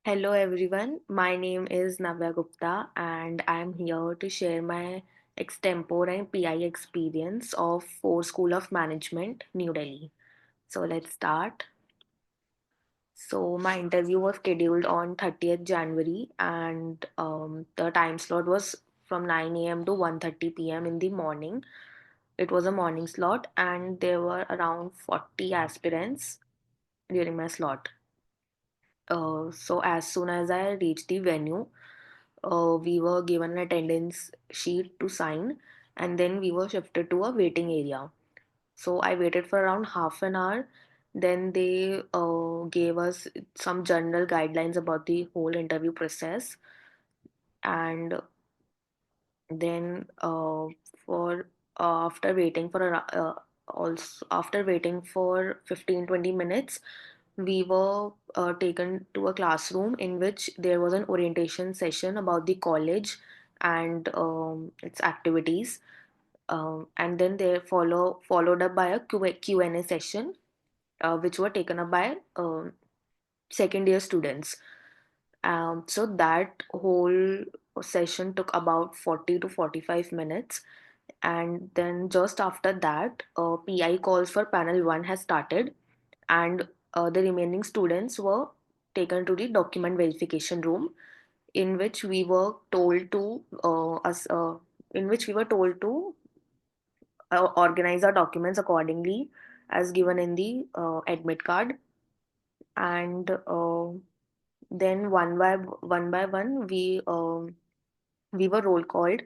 Hello everyone, my name is Navya Gupta and I'm here to share my extempore and PI experience of FORE School of Management, New Delhi. So let's start. So my interview was scheduled on 30th January and the time slot was from 9 a.m. to 1:30 p.m. in the morning. It was a morning slot and there were around 40 aspirants during my slot. So as soon as I reached the venue, we were given an attendance sheet to sign, and then we were shifted to a waiting area. So I waited for around half an hour. Then they gave us some general guidelines about the whole interview process, and then for after waiting for also after waiting for 15-20 minutes, we were taken to a classroom in which there was an orientation session about the college and its activities, and then they followed up by a Q&A session, which were taken up by second year students. So that whole session took about 40 to 45 minutes. And then just after that, PI calls for panel 1 has started, and the remaining students were taken to the document verification room, in which we were told to us in which we were told to organize our documents accordingly as given in the admit card. And then one by one we were roll called,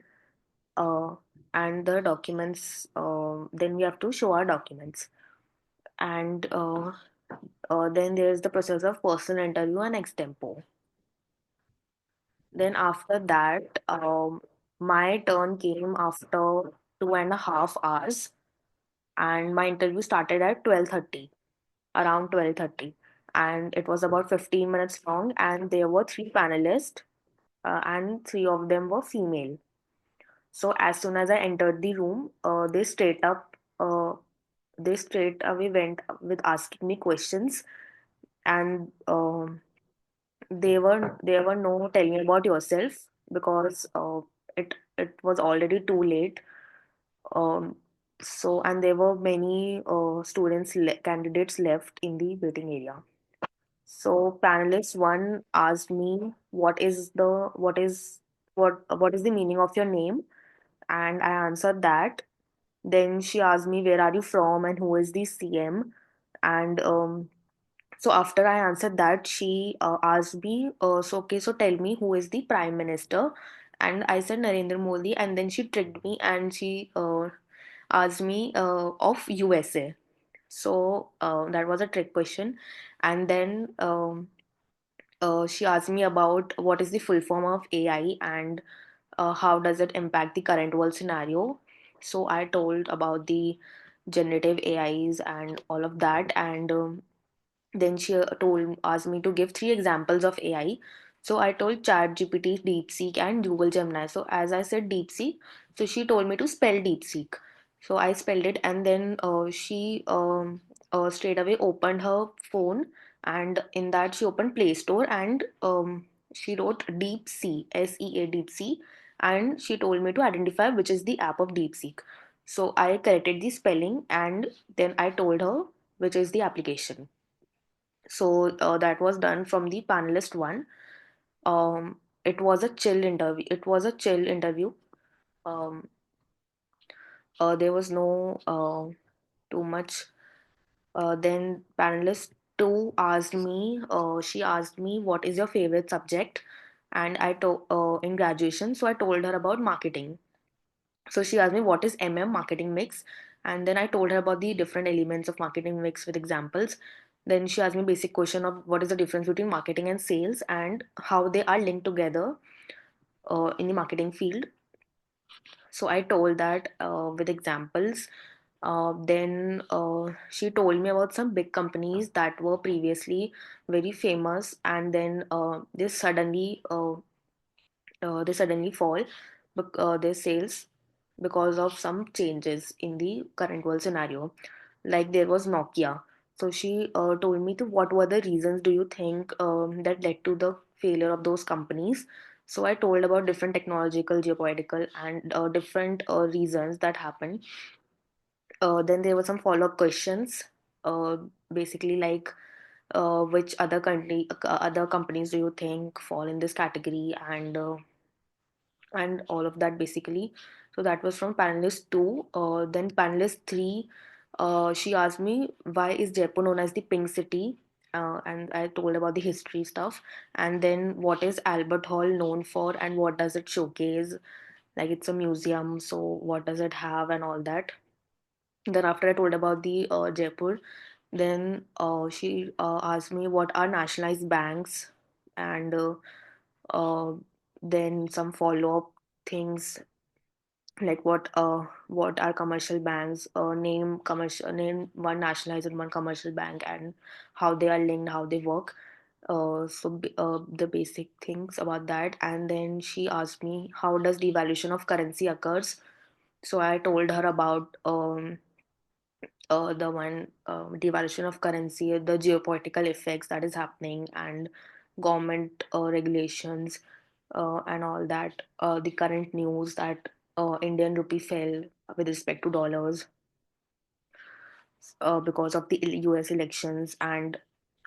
uh, and the documents, then we have to show our documents. And then there's the process of personal interview and extempo. Then after that, my turn came after 2.5 hours, and my interview started at 12:30, around 12:30, and it was about 15 minutes long, and there were three panelists, and three of them were female. So as soon as I entered the room, they straight away went with asking me questions, and there were no telling me about yourself, because it was already too late. Um, so and there were many candidates left in the waiting area. So panelist one asked me what is the meaning of your name, and I answered that. Then she asked me, where are you from and who is the CM? And so after I answered that, she asked me, so okay, so tell me who is the prime minister? And I said Narendra Modi, and then she tricked me and she asked me of USA. So that was a trick question. And then she asked me about what is the full form of AI, and how does it impact the current world scenario. So I told about the generative AIs and all of that, and then she asked me to give three examples of AI. So I told ChatGPT, DeepSeek, and Google Gemini. So as I said DeepSeek, so she told me to spell DeepSeek. So I spelled it, and then she straight away opened her phone, and in that she opened Play Store, and she wrote DeepSea, SEA, DeepSea, and she told me to identify which is the app of DeepSeek. So I corrected the spelling, and then I told her which is the application. So that was done from the panelist one. It was a chill interview. It was a chill interview. Um, there was no too much. Then panelist two asked me. She asked me, "What is your favorite subject?" And I told in graduation. So I told her about marketing. So she asked me, what is marketing mix? And then I told her about the different elements of marketing mix with examples. Then she asked me basic question of what is the difference between marketing and sales and how they are linked together in the marketing field. So I told that with examples. Then she told me about some big companies that were previously very famous, and then they suddenly fall, their sales, because of some changes in the current world scenario. Like there was Nokia. So she told me to what were the reasons do you think that led to the failure of those companies. So I told about different technological, geopolitical, and different reasons that happened. Then there were some follow-up questions, uh, basically like which other companies do you think fall in this category, and all of that basically. So that was from panelist two. Then panelist three, she asked me why is Jaipur known as the Pink City, and I told about the history stuff. And then what is Albert Hall known for, and what does it showcase? Like it's a museum, so what does it have, and all that. Then after I told about the Jaipur, then she asked me what are nationalized banks, and uh, then some follow up things like what are commercial banks, name one nationalized and one commercial bank, and how they are linked, how they work. The basic things about that. And then she asked me how does devaluation of currency occurs. So I told her about the one devaluation of currency, the geopolitical effects that is happening, and government regulations, and all that. The current news that Indian rupee fell with respect to dollars because of the US elections and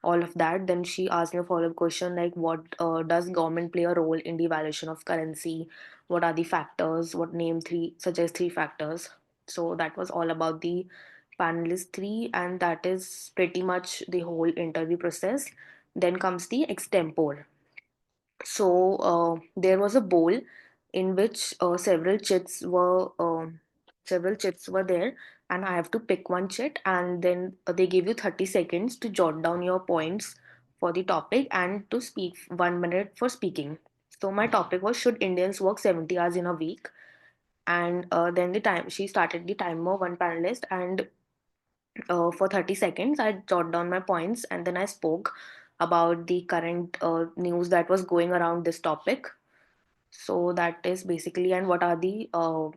all of that. Then she asked me a follow-up question like, what does government play a role in the valuation of currency? What are the factors? What name three, suggest three factors? So that was all about the panelist three, and that is pretty much the whole interview process. Then comes the extempore. So there was a bowl in which several chits were there, and I have to pick one chit, and then they give you 30 seconds to jot down your points for the topic and to speak 1 minute for speaking. So my topic was, should Indians work 70 hours in a week? And then the time she started the timer, one panelist, and for 30 seconds I jot down my points, and then I spoke about the current news that was going around this topic. So that is basically, and what are the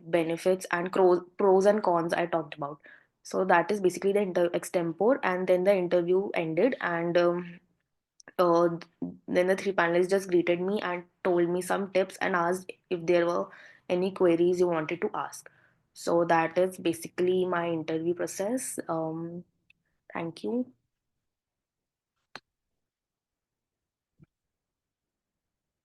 benefits and pros and cons I talked about. So that is basically the extempore, and then the interview ended, and uh, then the three panelists just greeted me and told me some tips and asked if there were any queries you wanted to ask. So that is basically my interview process. Thank you.